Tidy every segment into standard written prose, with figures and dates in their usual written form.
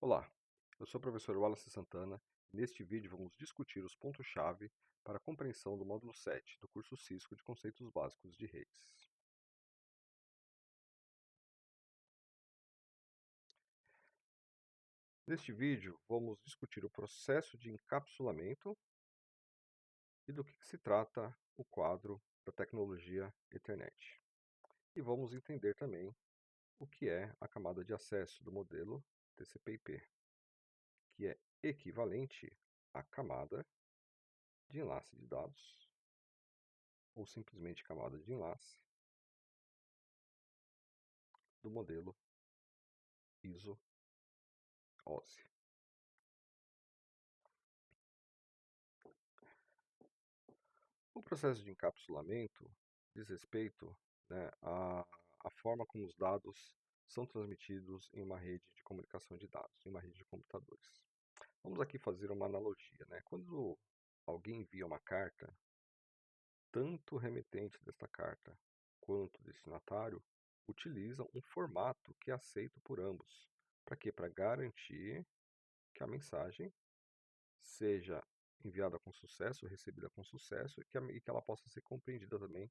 Olá, eu sou o professor Wallace Santana e neste vídeo vamos discutir os pontos-chave para a compreensão do módulo 7 do curso Cisco de Conceitos Básicos de Redes. Neste vídeo vamos discutir o processo de encapsulamento e do que se trata o quadro da tecnologia Ethernet. E vamos entender também o que é a camada de acesso do modelo TCP/IP, que é equivalente à camada de enlace de dados, ou simplesmente camada de enlace, do modelo ISO-OSI. O processo de encapsulamento diz respeito, à forma como os dados são transmitidos em uma rede de comunicação de dados, em uma rede de computadores. Vamos aqui fazer uma analogia. Quando alguém envia uma carta, tanto o remetente desta carta quanto o destinatário utilizam um formato que é aceito por ambos. Para quê? Para garantir que a mensagem seja enviada com sucesso, recebida com sucesso e que ela possa ser compreendida também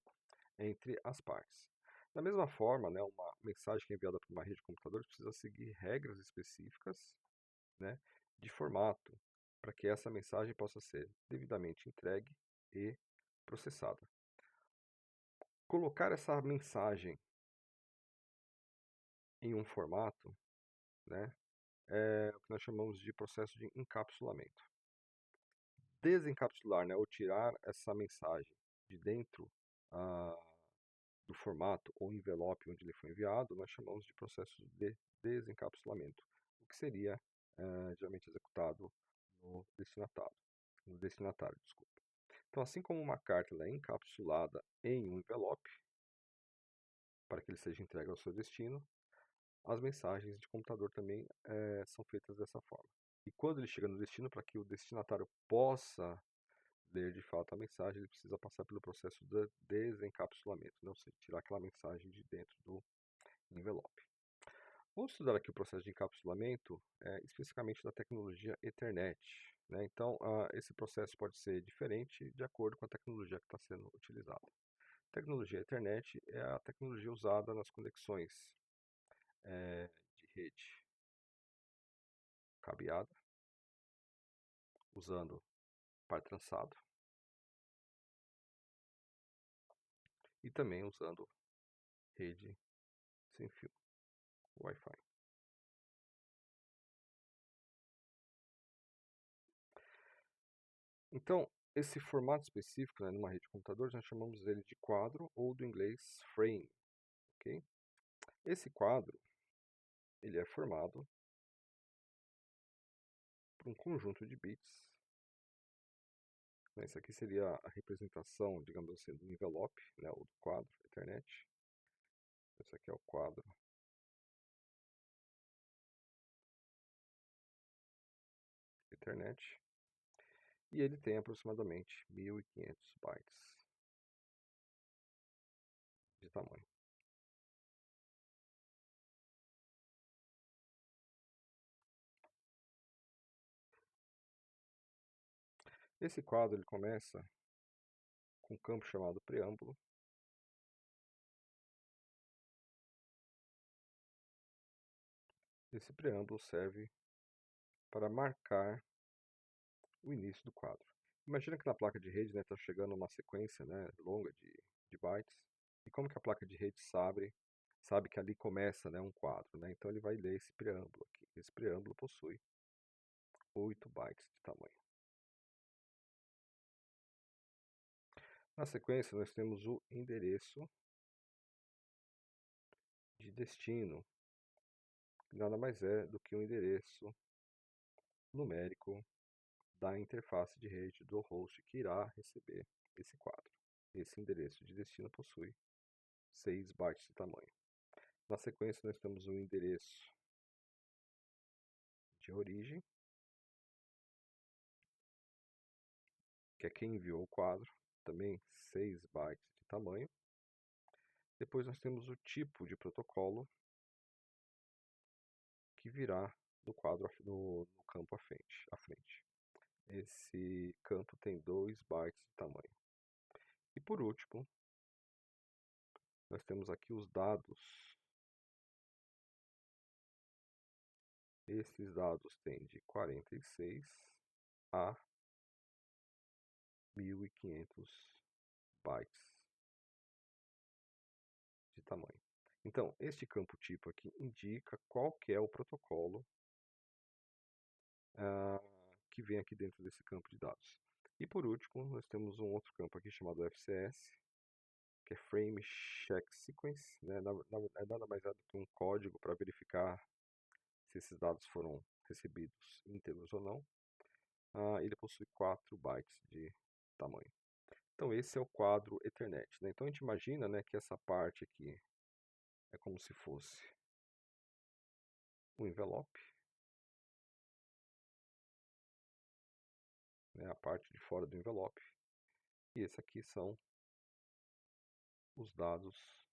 entre as partes. Da mesma forma, uma mensagem que é enviada para uma rede de computadores precisa seguir regras específicas, de formato, para que essa mensagem possa ser devidamente entregue e processada. Colocar essa mensagem em um formato, é o que nós chamamos de processo de encapsulamento. Desencapsular, ou tirar essa mensagem de dentro do formato ou envelope onde ele foi enviado, nós chamamos de processo de desencapsulamento, o que seria geralmente executado no destinatário, desculpa. Então, assim como uma carta ela é encapsulada em um envelope para que ele seja entregue ao seu destino, as mensagens de computador também são feitas dessa forma. E quando ele chega no destino, para que o destinatário possa ler de fato a mensagem, ele precisa passar pelo processo de desencapsulamento, ou seja, tirar aquela mensagem de dentro do envelope. Vamos estudar aqui o processo de encapsulamento, especificamente da tecnologia Ethernet. Então, esse processo pode ser diferente de acordo com a tecnologia que está sendo utilizada. A tecnologia Ethernet é a tecnologia usada nas conexões de rede cabeada, usando par trançado, e também usando rede sem fio, Wi-Fi. Então, esse formato específico, numa rede de computadores, nós chamamos ele de quadro ou do inglês frame. Okay? Esse quadro ele é formado por um conjunto de bits. Essa aqui seria a representação, digamos assim, do envelope, ou do quadro Ethernet. Esse aqui é o quadro Ethernet. E ele tem aproximadamente 1500 bytes de tamanho. Esse quadro ele começa com um campo chamado preâmbulo. Esse preâmbulo serve para marcar o início do quadro. Imagina que na placa de rede está chegando uma sequência longa de bytes. E como que a placa de rede sabe que ali começa um quadro? Então ele vai ler esse preâmbulo aqui. Esse preâmbulo possui 8 bytes de tamanho. Na sequência nós temos o endereço de destino, que nada mais é do que o endereço numérico da interface de rede do host que irá receber esse quadro. Esse endereço de destino possui 6 bytes de tamanho. Na sequência nós temos o endereço de origem, que é quem enviou o quadro, também 6 bytes de tamanho. Depois nós temos o tipo de protocolo, que virá no quadro, no campo à frente. Esse campo tem 2 bytes de tamanho. E por último, nós temos aqui os dados. Esses dados têm de 46 a 1500 bytes de tamanho. Então, este campo tipo aqui indica qual que é o protocolo que vem aqui dentro desse campo de dados. E por último, nós temos um outro campo aqui chamado FCS, que é Frame Check Sequence, né? É nada mais é do que um código para verificar se esses dados foram recebidos íntegros ou não. Ele possui 4 bytes de tamanho. Então esse é o quadro Ethernet, né? Então a gente imagina, né, que essa parte aqui é como se fosse um envelope, né, a parte de fora do envelope. E esse aqui são os dados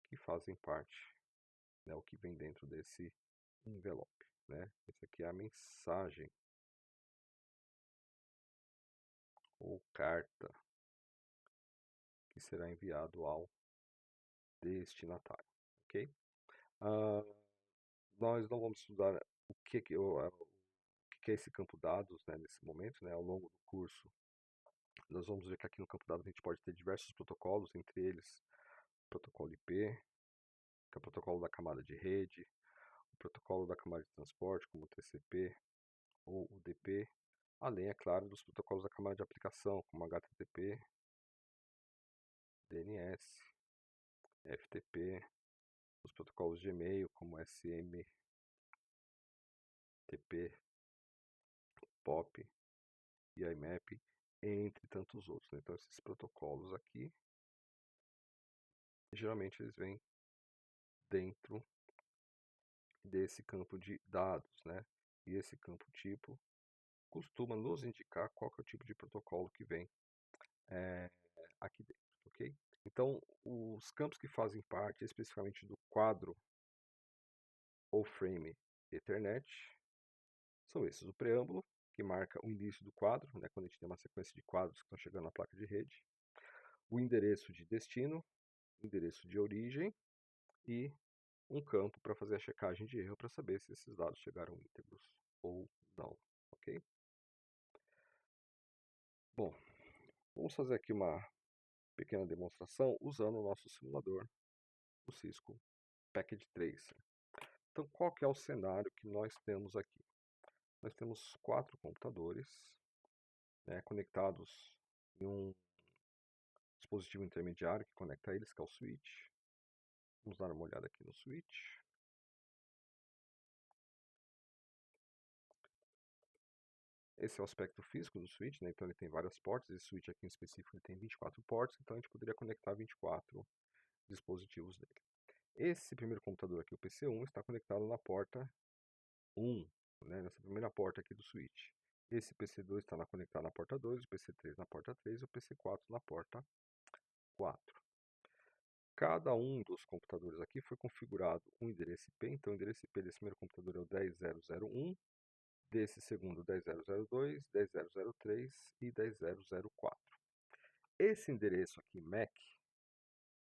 que fazem parte, né, o que vem dentro desse envelope, né? Esse aqui é a mensagem ou carta que será enviado ao destinatário, ok? Nós não vamos estudar o que é esse campo dados, né, nesse momento, né, ao longo do curso. Nós vamos ver que aqui no campo dados a gente pode ter diversos protocolos, entre eles o protocolo IP, que é o protocolo da camada de rede, o protocolo da camada de transporte, como o TCP ou o DP, além, é claro, dos protocolos da camada de aplicação, como HTTP, DNS, FTP, os protocolos de e-mail, como SMTP, POP e IMAP, entre tantos outros, né? Então, esses protocolos aqui, geralmente eles vêm dentro desse campo de dados, né? E esse campo tipo costuma nos indicar qual que é o tipo de protocolo que vem aqui dentro, ok? Então, os campos que fazem parte especificamente do quadro ou frame Ethernet são esses: o preâmbulo, que marca o início do quadro, né, quando a gente tem uma sequência de quadros que estão chegando na placa de rede, o endereço de destino, o endereço de origem e um campo para fazer a checagem de erro para saber se esses dados chegaram íntegros ou não, ok? Bom, vamos fazer aqui uma pequena demonstração usando o nosso simulador, o Cisco Packet Tracer. Então, qual que é o cenário que nós temos aqui? Nós temos 4 computadores, né, conectados em um dispositivo intermediário que conecta eles, que é o switch. Vamos dar uma olhada aqui no switch. Esse é o aspecto físico do switch, né? Então ele tem várias portas. Esse switch aqui em específico ele tem 24 portas, então a gente poderia conectar 24 dispositivos dele. Esse primeiro computador aqui, o PC1, está conectado na porta 1, né? Nessa primeira porta aqui do switch. Esse PC2 está conectado na porta 2, o PC3 na porta 3 e o PC4 na porta 4. Cada um dos computadores aqui foi configurado um endereço IP, então o endereço IP desse primeiro computador é o 10001, desse segundo 10002, 10003 e 10004. Esse endereço aqui, MAC,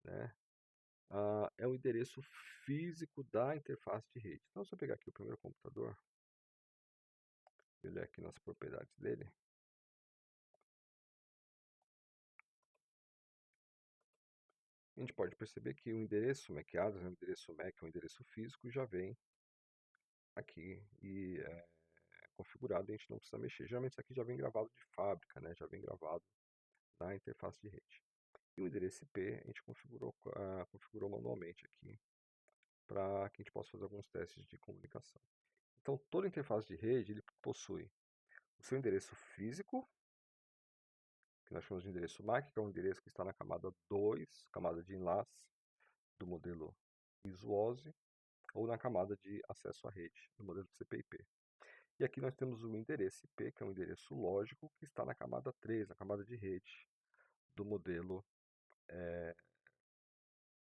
né, é o endereço físico da interface de rede. Então, se eu pegar aqui o primeiro computador, ele é aqui nas propriedades dele, a gente pode perceber que o endereço MAC-address, o endereço MAC, o endereço físico, já vem aqui e configurado, a gente não precisa mexer. Geralmente isso aqui já vem gravado de fábrica, né? Já vem gravado na interface de rede. E o endereço IP a gente configurou manualmente aqui para que a gente possa fazer alguns testes de comunicação. Então, toda interface de rede ele possui o seu endereço físico, que nós chamamos de endereço MAC, que é o endereço que está na camada 2, camada de enlace do modelo ISO-OSI, ou na camada de acesso à rede, do modelo TCP/IP. E aqui nós temos o endereço IP, que é um endereço lógico, que está na camada 3, na camada de rede do modelo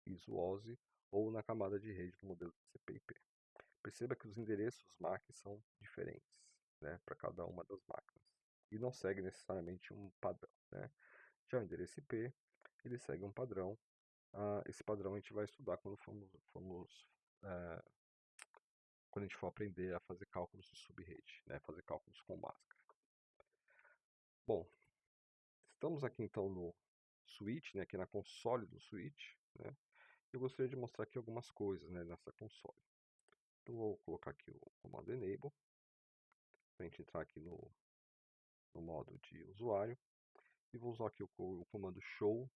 ISO-OSI, ou na camada de rede do modelo TCP/IP. Perceba que os endereços MAC são diferentes, né, para cada uma das máquinas. E não segue necessariamente um padrão, né? Já o endereço IP, ele segue um padrão. Esse padrão a gente vai estudar quando a gente for aprender a fazer cálculos de subrede, né, fazer cálculos com máscara. Bom, estamos aqui então no switch, né, aqui na console do switch, né? Eu gostaria de mostrar aqui algumas coisas, né, nessa console. Então vou colocar aqui o comando enable, para a gente entrar aqui no modo de usuário, e vou usar aqui o comando show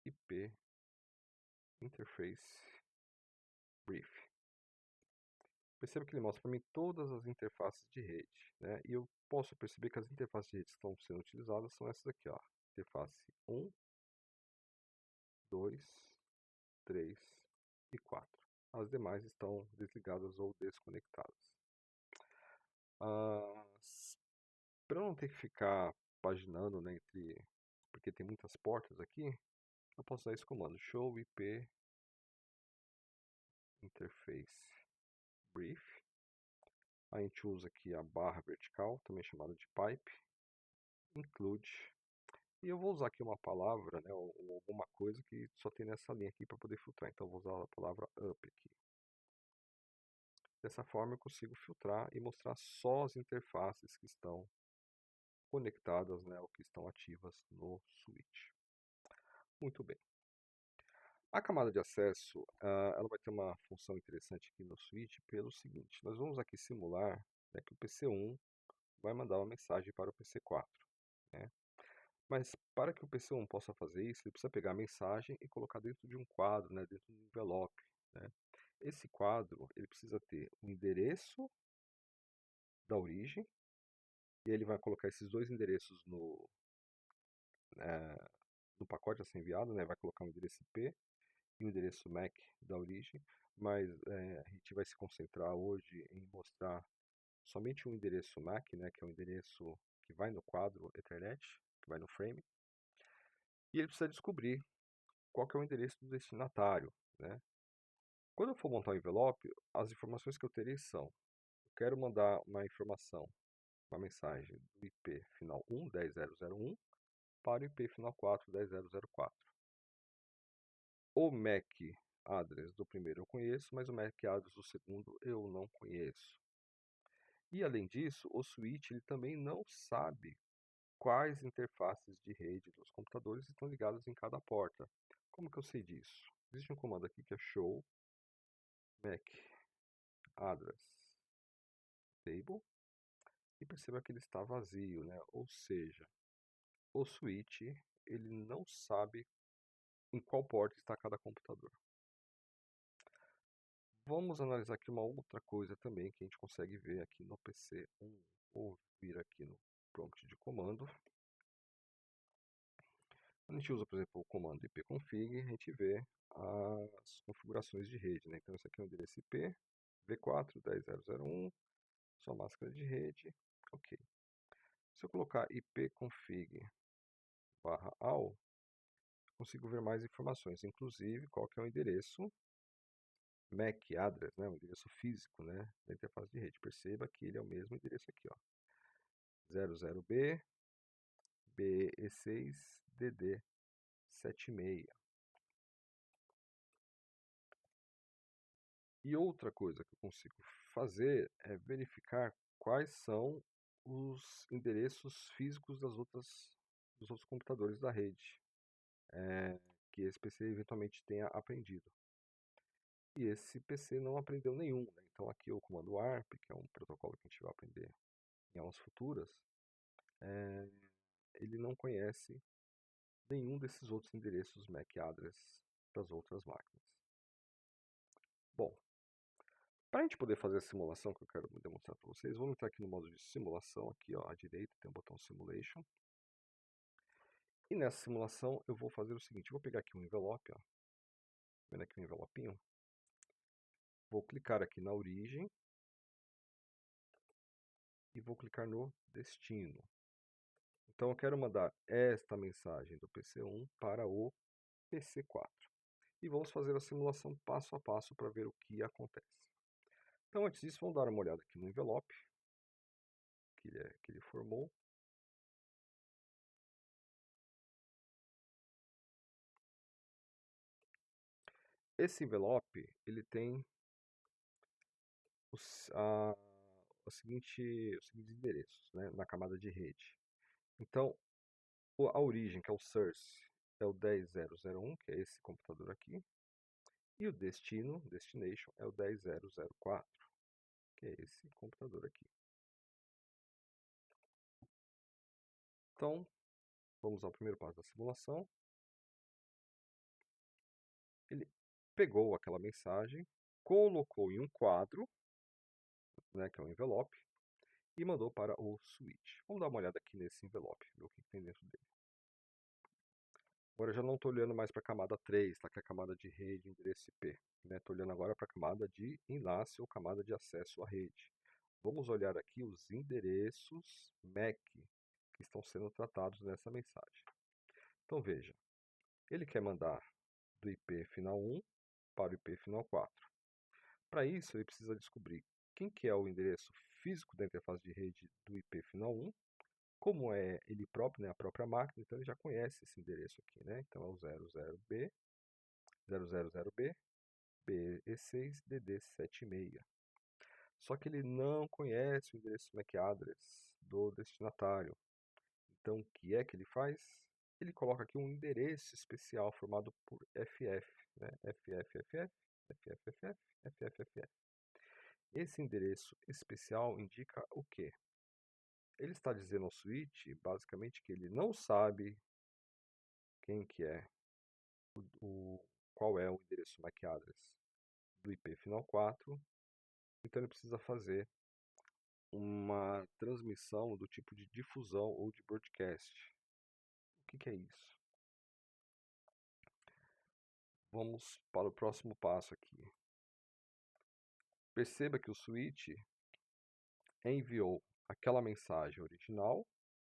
IP interface brief. Perceba que ele mostra para mim todas as interfaces de rede, né? E eu posso perceber que as interfaces de rede que estão sendo utilizadas são essas aqui, ó. Interface 1, 2, 3 e 4. As demais estão desligadas ou desconectadas. Para eu não ter que ficar paginando, né, porque tem muitas portas aqui, eu posso usar esse comando, show IP interface brief. A gente usa aqui a barra vertical, também chamada de pipe, include. E eu vou usar aqui uma palavra, né, ou alguma coisa que só tem nessa linha aqui para poder filtrar. Então eu vou usar a palavra up aqui. Dessa forma eu consigo filtrar e mostrar só as interfaces que estão conectadas, né, ou que estão ativas no switch. Muito bem. A camada de acesso, ela vai ter uma função interessante aqui no switch pelo seguinte, nós vamos aqui simular, né, que o PC1 vai mandar uma mensagem para o PC4, né? Mas para que o PC1 possa fazer isso, ele precisa pegar a mensagem e colocar dentro de um quadro, né, dentro de um envelope, né? Esse quadro, ele precisa ter o endereço da origem, e ele vai colocar esses dois endereços no pacote a ser enviado, né? Vai colocar o endereço IP e o endereço MAC da origem, mas a gente vai se concentrar hoje em mostrar somente o endereço MAC, né, que é o endereço que vai no quadro Ethernet, que vai no frame, e ele precisa descobrir qual que é o endereço do destinatário, né? Quando eu for montar o envelope, as informações que eu terei são: eu quero mandar uma informação, uma mensagem do IP final 1.10.0.0.1 para o IP final 4.10.0.0.4. O MAC address do primeiro eu conheço, mas o MAC address do segundo eu não conheço. E além disso, o switch ele também não sabe quais interfaces de rede dos computadores estão ligadas em cada porta. Como que eu sei disso? Existe um comando aqui que é show MAC address table, e perceba que ele está vazio, né? Ou seja, o switch ele não sabe em qual porta está cada computador. Vamos analisar aqui uma outra coisa também que a gente consegue ver aqui no PC1, ou vir aqui no prompt de comando. Quando a gente usa, por exemplo, o comando ipconfig, a gente vê as configurações de rede, né? Então, esse aqui é o endereço IP, v4.10.0.0.1, sua máscara de rede, ok. Se eu colocar ipconfig/all, consigo ver mais informações, inclusive qual que é o endereço MAC address, né, o endereço físico, né, da interface de rede. Perceba que ele é o mesmo endereço aqui, ó, 00B BE6 DD76. E outra coisa que eu consigo fazer é verificar quais são os endereços físicos dos outros computadores da rede, que esse PC eventualmente tenha aprendido. E esse PC não aprendeu nenhum, né? Então aqui o comando warp, que é um protocolo que a gente vai aprender em aulas futuras, ele não conhece nenhum desses outros endereços MAC address das outras máquinas. Bom, para a gente poder fazer a simulação que eu quero demonstrar para vocês, vamos entrar aqui no modo de simulação, aqui ó, à direita tem o botão Simulation. E nessa simulação eu vou fazer o seguinte, eu vou pegar aqui um envelope, ó, vendo aqui um envelopinho, vou clicar aqui na origem e vou clicar no destino. Então eu quero mandar esta mensagem do PC1 para o PC4. E vamos fazer a simulação passo a passo para ver o que acontece. Então, antes disso, vamos dar uma olhada aqui no envelope que ele formou. Esse envelope, ele tem os, a, os seguintes endereços, né, na camada de rede. Então, a origem, que é o source, é o 10001, que é esse computador aqui. E o destino, destination, é o 10004, que é esse computador aqui. Então, vamos ao primeiro passo da simulação. Ele pegou aquela mensagem, colocou em um quadro, né, que é um envelope, e mandou para o switch. Vamos dar uma olhada aqui nesse envelope, ver o que tem dentro dele. Agora eu já não estou olhando mais para a camada 3, tá, que é a camada de rede, endereço IP. Estou olhando agora para a camada de enlace ou camada de acesso à rede. Vamos olhar aqui os endereços MAC que estão sendo tratados nessa mensagem. Então veja, ele quer mandar do IP final 1 para o IP final 4. Para isso, ele precisa descobrir quem que é o endereço físico da interface de rede do IP final 1, como é ele próprio, né, a própria máquina, então ele já conhece esse endereço aqui, né? Então é o 00B, 000B, BE6DD76. Só que ele não conhece o endereço MAC address do destinatário. Então, o que é que ele faz? Ele coloca aqui um endereço especial formado por FF, né? FFFF, FFFF, FFFF. Esse endereço especial indica o quê? Ele está dizendo ao switch, basicamente, que ele não sabe quem que é qual é o endereço MAC address do IP final 4, então ele precisa fazer uma transmissão do tipo de difusão ou de broadcast. O que que é isso? Vamos para o próximo passo aqui. Perceba que o switch enviou aquela mensagem original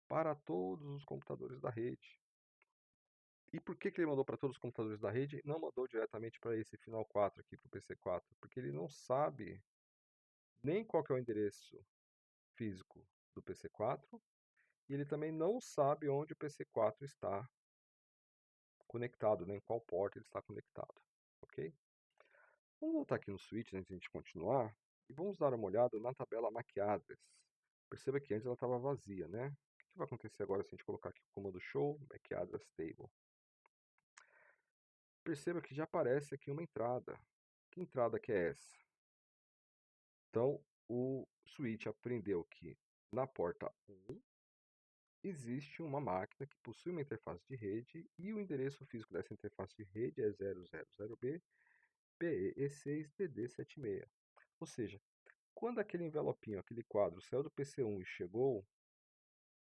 para todos os computadores da rede. E por que ele mandou para todos os computadores da rede e não mandou diretamente para esse final 4 aqui, para o PC4? Porque ele não sabe nem qual que é o endereço físico do PC4 e ele também não sabe onde o PC4 está conectado, né, em qual porta ele está conectado, ok? Vamos voltar aqui no switch antes de a gente continuar e vamos dar uma olhada na tabela MAC address. Perceba que antes ela estava vazia, né? O que vai acontecer agora se a gente colocar aqui o comando show MAC address table? Perceba que já aparece aqui uma entrada. Que entrada que é essa? Então, o switch aprendeu que na porta 1 existe uma máquina que possui uma interface de rede e o endereço físico dessa interface de rede é 000B PE6DD76. Ou seja, quando aquele envelopinho, aquele quadro saiu do PC1 e chegou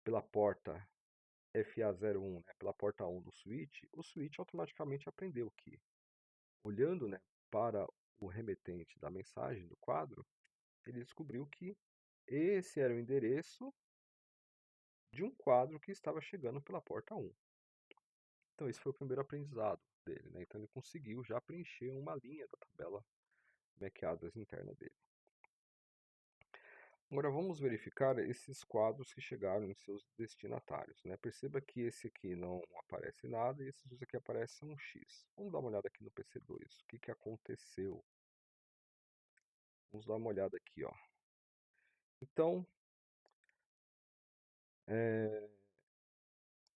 pela porta FA01, né, pela porta 1 do switch, o switch automaticamente aprendeu que, olhando, né, para o remetente da mensagem do quadro, ele descobriu que esse era o endereço de um quadro que estava chegando pela porta 1. Então esse foi o primeiro aprendizado dele, né? Então ele conseguiu já preencher uma linha da tabela MAC address interna dele. Agora vamos verificar esses quadros que chegaram em seus destinatários, né? Perceba que esse aqui não aparece nada e esses dois aqui aparecem um X. Vamos dar uma olhada aqui no PC2. O que que aconteceu? Vamos dar uma olhada aqui, ó. Então,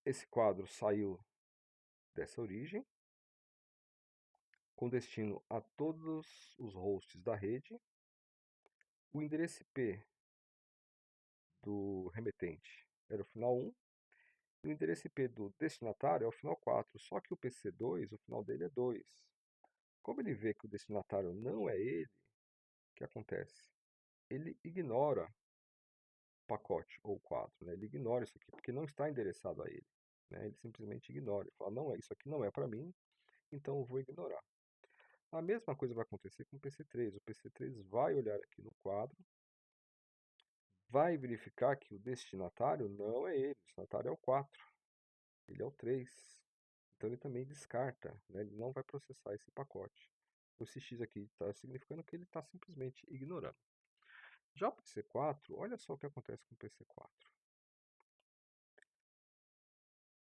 esse quadro saiu dessa origem, com destino a todos os hosts da rede. O endereço IP do remetente era o final 1, e o endereço IP do destinatário é o final 4, só que o PC2, o final dele é 2. Como ele vê que o destinatário não é ele, o que acontece? Ele ignora o pacote ou o quadro, né? Ele ignora isso aqui, porque não está endereçado a ele, né? Ele simplesmente ignora, ele fala, não, isso aqui não é para mim, então eu vou ignorar. A mesma coisa vai acontecer com o PC3. O PC3 vai olhar aqui no quadro, vai verificar que o destinatário não é ele, o destinatário é o 4, ele é o 3. Então ele também descarta, né? Ele não vai processar esse pacote. Esse X aqui está significando que ele está simplesmente ignorando. Já o PC4, olha só o que acontece com o PC4.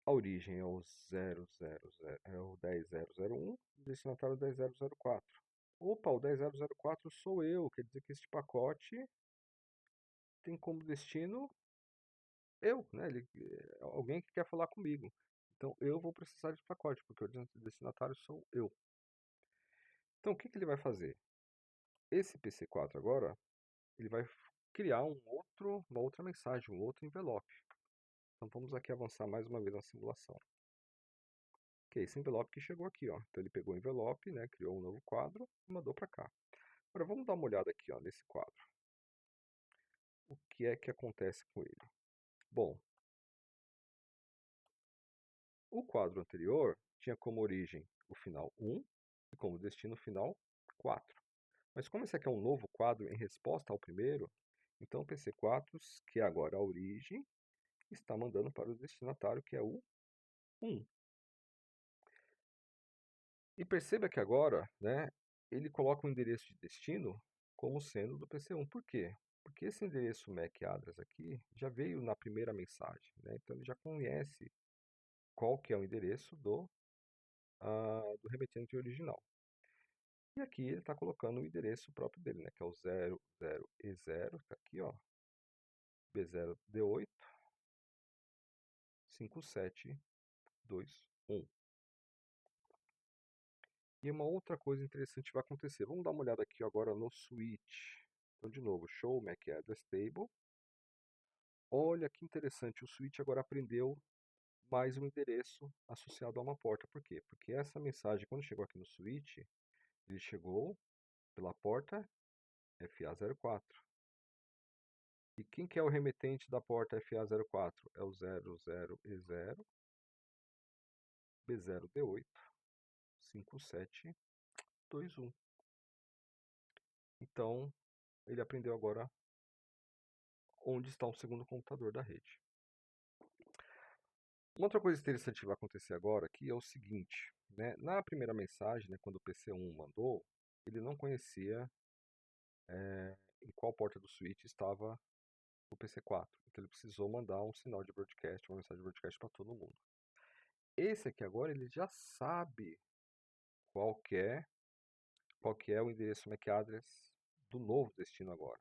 A origem é o 000, é o 10001, o destinatário é o 10004. Opa, o 10004 sou eu, quer dizer que este pacote tem como destino eu, né? Alguém que quer falar comigo. Então eu vou precisar desse pacote, porque o destinatário sou eu. Então o que ele vai fazer? Esse PC4 agora, ele vai criar uma outra mensagem, um outro envelope. Então vamos aqui avançar mais uma vez na simulação. Que é esse envelope que chegou aqui, ó. Então ele pegou o envelope, né, criou um novo quadro e mandou para cá. Agora vamos dar uma olhada aqui, ó, nesse quadro. O que é que acontece com ele? Bom, o quadro anterior tinha como origem o final 1 e como destino final 4. Mas como esse aqui é um novo quadro em resposta ao primeiro, então o PC4, que é agora a origem, está mandando para o destinatário, que é o 1. E perceba que agora, né, ele coloca o endereço de destino como sendo do PC1. Por quê? Porque esse endereço MAC address aqui já veio na primeira mensagem, né? Então ele já conhece qual que é o endereço do remetente original. E aqui ele está colocando o endereço próprio dele, né? Que é o 00E0, está aqui, ó, B0D8 5721. E uma outra coisa interessante vai acontecer. Vamos dar uma olhada aqui agora no switch. Então, de novo, show MAC address table. Olha que interessante, o switch agora aprendeu mais um endereço associado a uma porta. Por quê? Porque essa mensagem, quando chegou aqui no switch, ele chegou pela porta FA04. E quem que é o remetente da porta FA04? É o 00E0 B0D8 5721. Então, ele aprendeu agora onde está o segundo computador da rede. Uma outra coisa interessante que vai acontecer agora aqui é o seguinte, né? Na primeira mensagem, né, quando o PC1 mandou, ele não conhecia em qual porta do switch estava o PC4. Então ele precisou mandar um sinal de broadcast, uma mensagem de broadcast para todo mundo. Esse aqui agora ele já sabe qual que é o endereço MAC address do novo destino agora.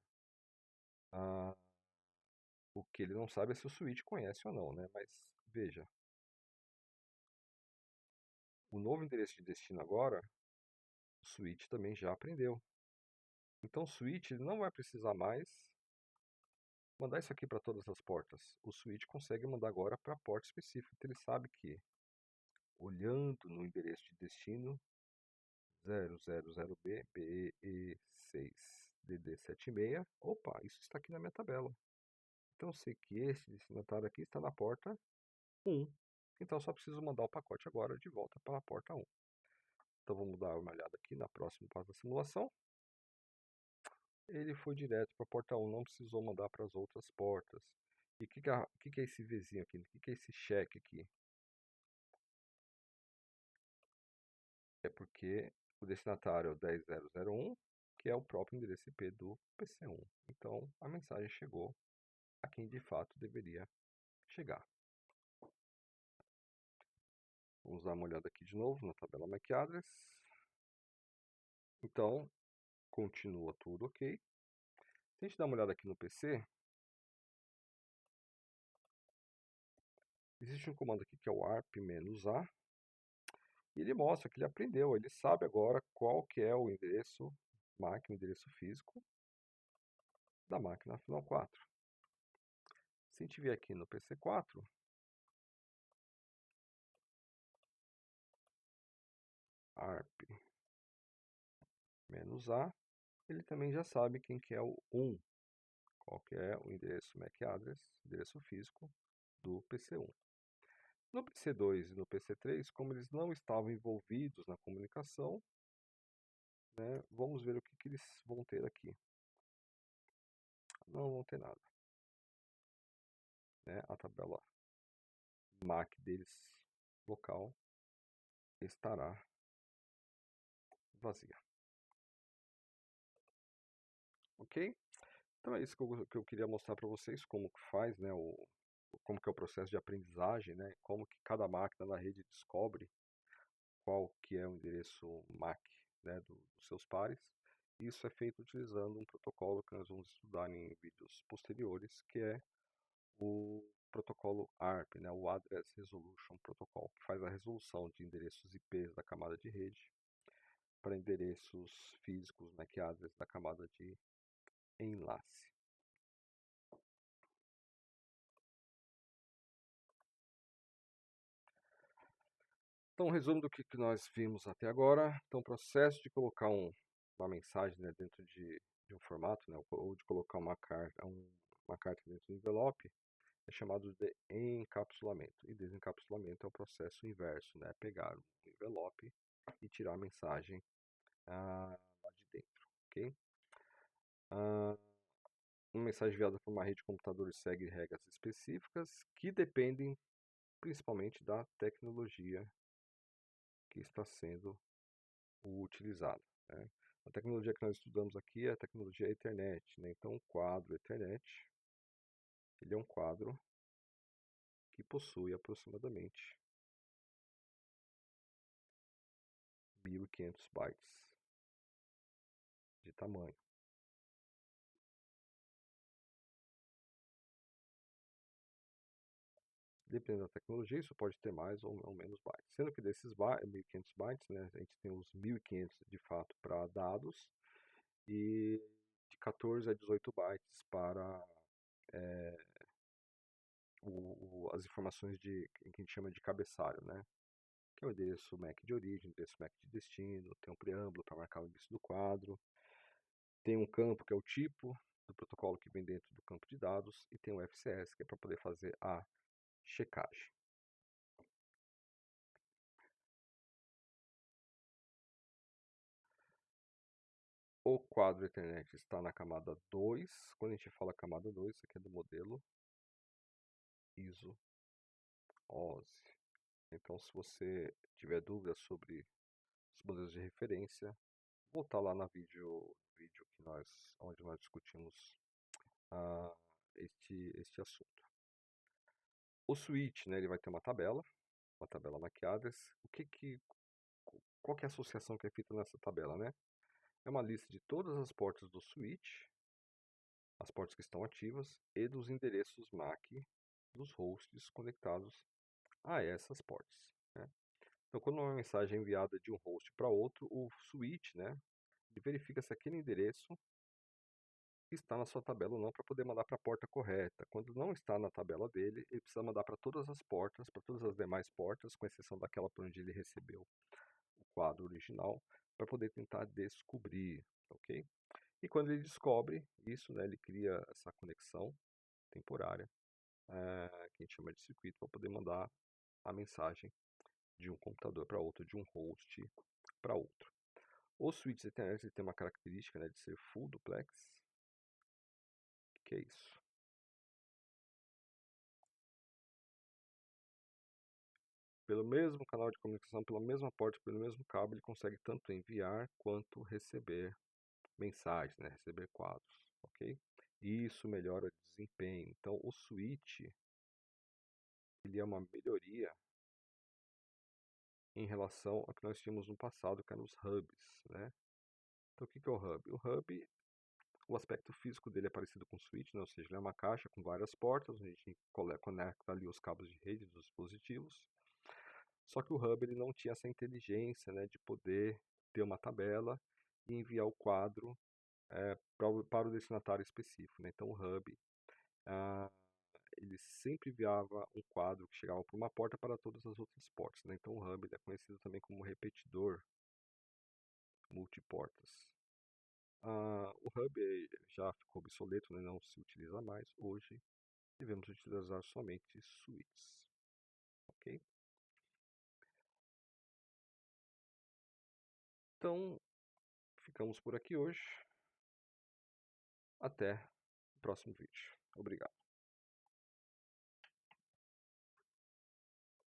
O que ele não sabe é se o switch conhece ou não, né? Mas veja, o novo endereço de destino agora, o switch também já aprendeu. Então o switch ele não vai precisar mais mandar isso aqui para todas as portas. O switch consegue mandar agora para a porta específica. Então ele sabe que, olhando no endereço de destino 000B, BE6DD76, opa, isso está aqui na minha tabela. Então eu sei que esse destinatário aqui está na porta 1. Então eu só preciso mandar o pacote agora de volta para a porta 1. Então vamos dar uma olhada aqui na próxima parte da simulação. Ele foi direto para a porta 1, não precisou mandar para as outras portas. E o que é esse Vzinho aqui? O que é esse cheque aqui? É porque o destinatário é o 10001, que é o próprio endereço IP do PC1. Então a mensagem chegou a quem de fato deveria chegar. Vamos dar uma olhada aqui de novo na tabela MAC address. Então, continua tudo ok. Se a gente dar uma olhada aqui no PC, existe um comando aqui que é o arp-a, e ele mostra que ele aprendeu, ele sabe agora qual que é o endereço MAC, o endereço físico da máquina final 4. Se a gente vier aqui no PC4, arp-a, ele também já sabe quem que é o 1, qual que é o endereço MAC address, endereço físico do PC1. No PC2 e no PC3, como eles não estavam envolvidos na comunicação, né, vamos ver o que eles vão ter aqui. Não vão ter nada. Né? A tabela MAC deles local estará vazia. ok? Então é isso que eu queria mostrar para vocês, como que faz, né, como que é o processo de aprendizagem, né, como que cada máquina na rede descobre qual que é o endereço MAC, né, dos seus pares. Isso é feito utilizando um protocolo que nós vamos estudar em vídeos posteriores, que é o protocolo ARP, né, o Address Resolution Protocol, que faz a resolução de endereços IPs da camada de rede para endereços físicos, MAC address da camada de enlace. Então, um resumo do que nós vimos até agora. Então, o processo de colocar uma mensagem, né, dentro de um formato, né, ou de colocar uma carta dentro do envelope, é chamado de encapsulamento. E desencapsulamento é o processo inverso, né, pegar o envelope e tirar a mensagem lá de dentro, ok? Uma mensagem enviada por uma rede de computadores segue regras específicas que dependem principalmente da tecnologia que está sendo utilizada, né? A tecnologia que nós estudamos aqui é a tecnologia Ethernet, né? Então, o quadro Ethernet, ele é um quadro que possui aproximadamente 1.500 bytes de tamanho. Dependendo da tecnologia, isso pode ter mais ou menos bytes. Sendo que desses 1.500 bytes, né, a gente tem os 1.500 de fato para dados e de 14 a 18 bytes para as informações que a gente chama de cabeçalho, né? Que é o endereço MAC de origem, endereço MAC de destino, tem um preâmbulo para marcar o início do quadro, tem um campo que é o tipo do protocolo que vem dentro do campo de dados e tem o FCS que é para poder fazer a checagem. O quadro Ethernet está na camada 2. Quando a gente fala camada 2, isso aqui é do modelo ISO 11. Então, se você tiver dúvidas sobre os modelos de referência, voltar lá no vídeo onde nós discutimos este assunto. O switch, né, ele vai ter uma tabela maquiada. Qual que é a associação que é feita nessa tabela, né? É uma lista de todas as portas do switch, as portas que estão ativas, e dos endereços MAC dos hosts conectados a essas portas, né? Então, quando uma mensagem é enviada de um host para outro, o switch, né, ele verifica se aquele endereço está na sua tabela ou não para poder mandar para a porta correta. Quando não está na tabela dele, ele precisa mandar para todas as portas, para todas as demais portas, com exceção daquela por onde ele recebeu o quadro original, para poder tentar descobrir, ok? E quando ele descobre isso, né, ele cria essa conexão temporária, que a gente chama de circuito, para poder mandar a mensagem de um computador para outro, de um host para outro. O switch Ethernet tem uma característica, né, de ser full duplex. Que é isso? Pelo mesmo canal de comunicação, pela mesma porta, pelo mesmo cabo, ele consegue tanto enviar quanto receber mensagens, né, receber quadros, ok? E isso melhora o desempenho. Então, o switch ele é uma melhoria em relação ao que nós tínhamos no passado, que eram os hubs, né? Então, o que é o hub? O hub, o aspecto físico dele é parecido com o switch, né? Ou seja, ele é uma caixa com várias portas, onde a gente conecta ali os cabos de rede dos dispositivos. Só que o hub ele não tinha essa inteligência, né, de poder ter uma tabela e enviar o quadro para o destinatário específico, né? Então o hub ah, ele sempre enviava um quadro que chegava por uma porta para todas as outras portas, né? Então o hub ele é conhecido também como repetidor multiportas. O hub já ficou obsoleto, né? Não se utiliza mais. Hoje devemos utilizar somente switches, ok? Então ficamos por aqui hoje. Até o próximo vídeo. Obrigado.